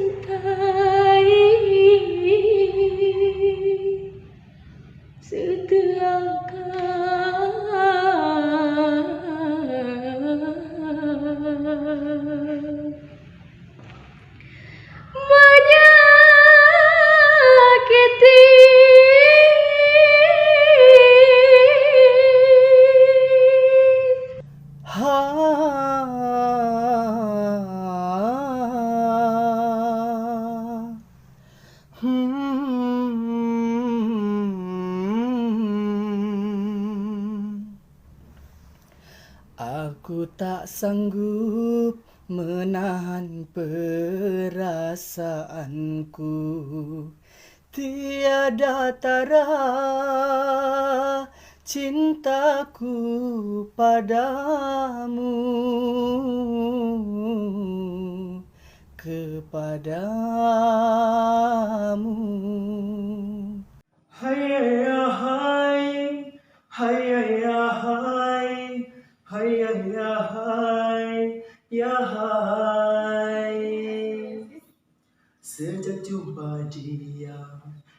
mencintai setelah menyakiti. Aku tak sanggup menahan perasaanku, tiada tara cintaku padamu, kepadamu. Hai ya hai, hai ya hai, hai ya hai, ya hai. Sejak jumpa dia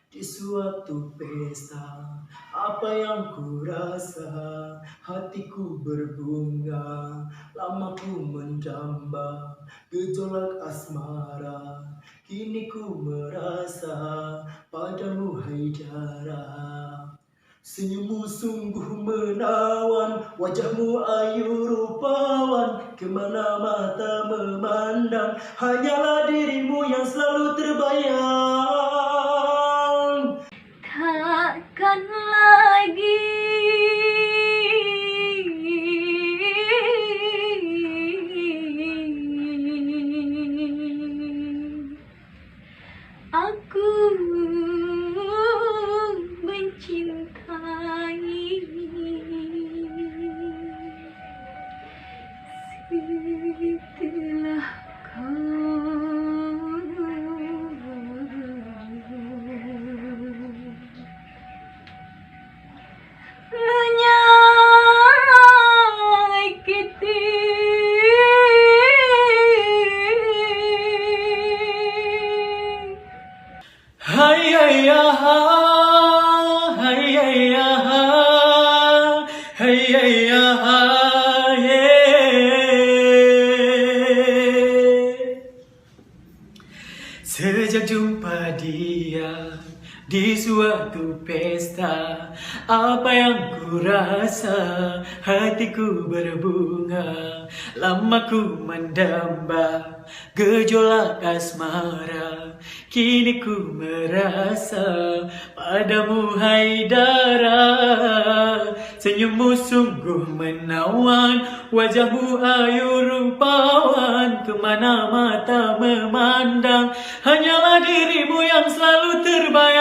di suatu pesta, apa yang ku rasa, hatiku berbunga. Lama ku mendamba gejolak asmara, kini ku merasa padamu Haidara. Senyummu sungguh menawan, wajahmu ayu rupawan, kemana mata memandang, hanyalah dirimu yang selalu terbayang. Takkan lagi aku mencintai setelah menyakiti. Hai ya hai, hai ya hai, hai ya hai. Sejak jumpa dia di suatu pesta, apa yang ku rasa, hatiku berbunga. Lama ku mendamba gejolak asmara, kini ku merasa padamu Haidara. Senyummu sungguh menawan, wajahmu ayu rupawan, kemana mata memandang, hanyalah dirimu yang selalu terbayang.